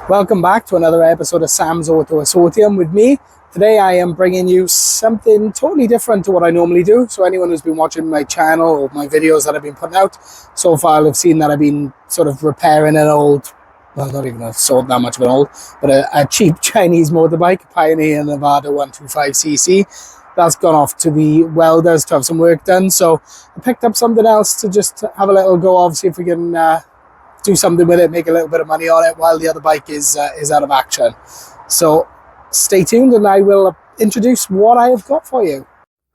Welcome back to another episode of Sam's Auto Assortium with me. Today I am bringing you something totally different to what I normally do. So anyone who's been watching my channel or my videos that I've been putting out so far, have seen that I've been sort of repairing an old, well, not even that much of an old, but a cheap Chinese motorbike, Pioneer Nevada 125cc. That's gone off to the welders to have some work done. So I picked up something else to just have a little go of, see if we can do something with it, make a little bit of money on it while the other bike is out of action. So stay tuned and I will introduce what I have got for you.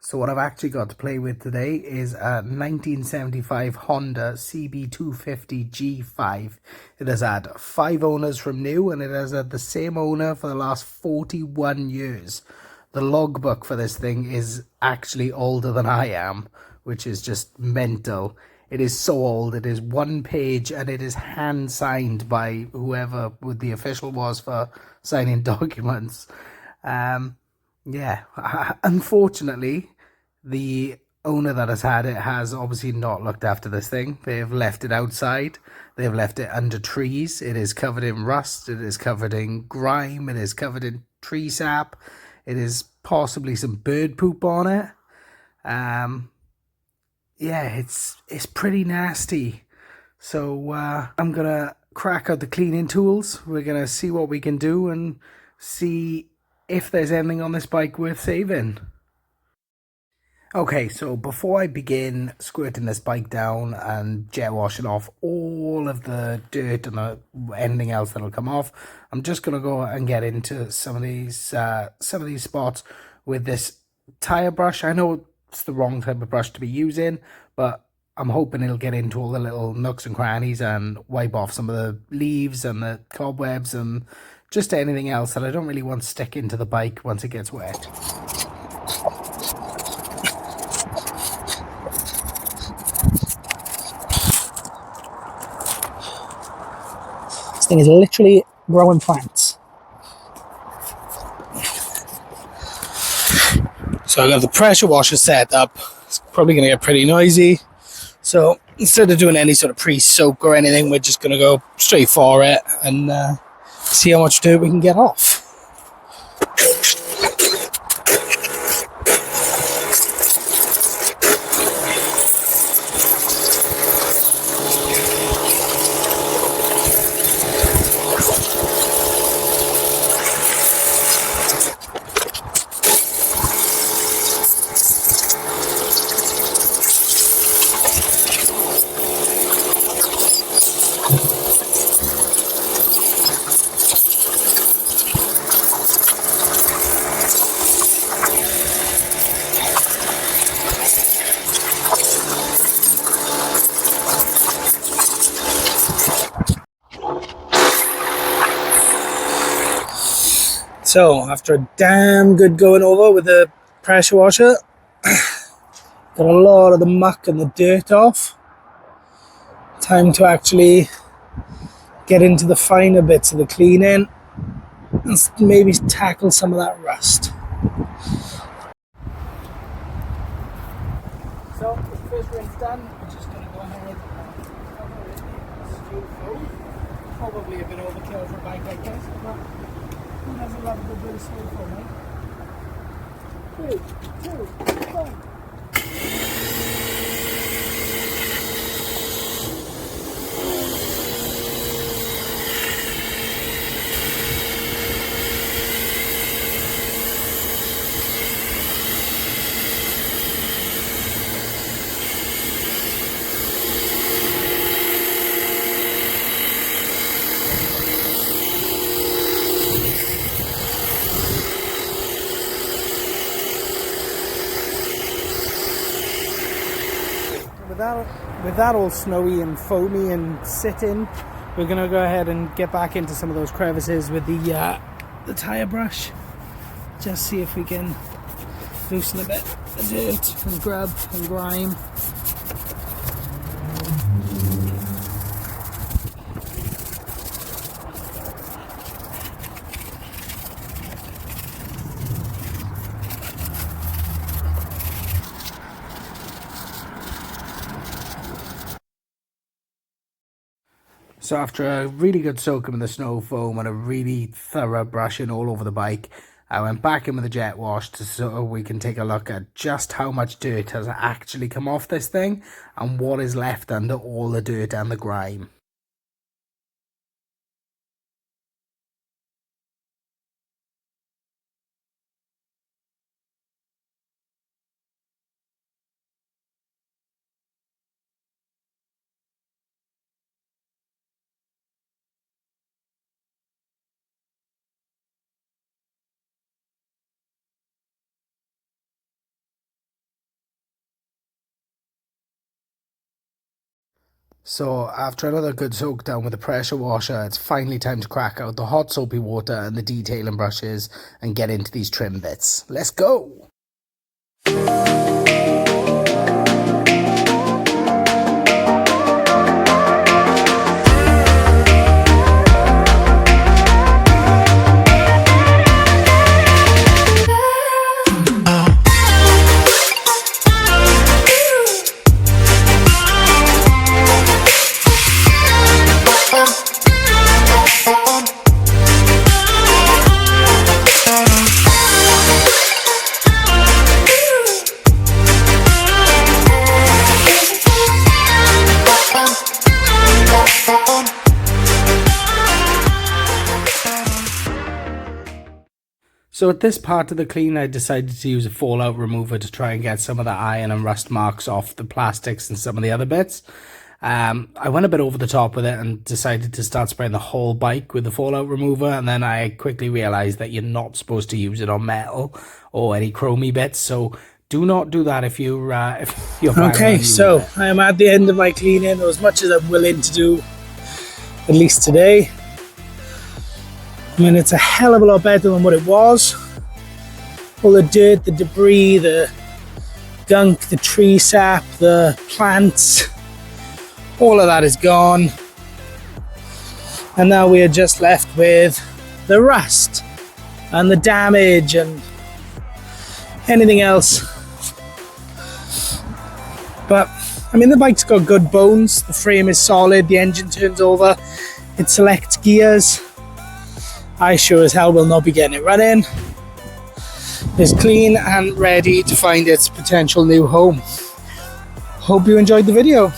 So what I've actually got to play with today is a 1975 Honda CB250 G5. It has had 5 owners from new, and it has had the same owner for the last 41 years. The logbook for this thing is actually older than I am, which is just mental. It is so old. It is 1 page and it is hand signed by whoever the official was for signing documents. Yeah, unfortunately, the owner that has had it has obviously not looked after this thing. They've left it outside. They've left it under trees. It is covered in rust. It is covered in grime. It is covered in tree sap. It is possibly some bird poop on it. Yeah, it's pretty nasty. So I'm gonna crack out the cleaning tools. We're gonna see what we can do and see if there's anything on this bike worth saving. Okay, so before I begin squirting this bike down and jet washing off all of the dirt and anything else that'll come off, I'm just gonna go and get into some of these spots with this tire brush. I know it's the wrong type of brush to be using, but I'm hoping it'll get into all the little nooks and crannies and wipe off some of the leaves and the cobwebs and just anything else that I don't really want to stick into the bike once it gets wet. This thing is literally growing plants. So I got the pressure washer set up. It's probably going to get pretty noisy. So instead of doing any sort of pre-soak or anything, we're just going to go straight for it and see how much dirt we can get off. So after a damn good going over with the pressure washer, got a lot of the muck and the dirt off. Time to actually get into the finer bits of the cleaning and maybe tackle some of that rust. So the first rinse done, I'm just going to go ahead and cover it in steel foam. Probably a bit overkill for a bike like this, but who doesn't love a good bit of steel foam, eh? 3, 2, 1. With that all snowy and foamy and sitting, we're going to go ahead and get back into some of those crevices with the tire brush. Just see if we can loosen a bit of dirt and grub and grime. So after a really good soaking with the snow foam and a really thorough brushing all over the bike, I went back in with the jet wash so we can take a look at just how much dirt has actually come off this thing and what is left under all the dirt and the grime. So after another good soak down with a pressure washer, it's finally time to crack out the hot soapy water and the detailing brushes and get into these trim bits. Let's go! So at this part of the clean, I decided to use a fallout remover to try and get some of the iron and rust marks off the plastics and some of the other bits. I went a bit over the top with it and decided to start spraying the whole bike with the fallout remover, and then I quickly realised that you're not supposed to use it on metal or any chromey bits, so do not do that if you're okay, so I am at the end of my cleaning, or as much as I'm willing to do, at least today. I mean, it's a hell of a lot better than what it was. All the dirt, the debris, the gunk, the tree sap, the plants, all of that is gone. And now we are just left with the rust and the damage and anything else. But, I mean, the bike's got good bones. The frame is solid, the engine turns over, it selects gears. I sure as hell will not be getting it running. It's clean and ready to find its potential new home. Hope you enjoyed the video.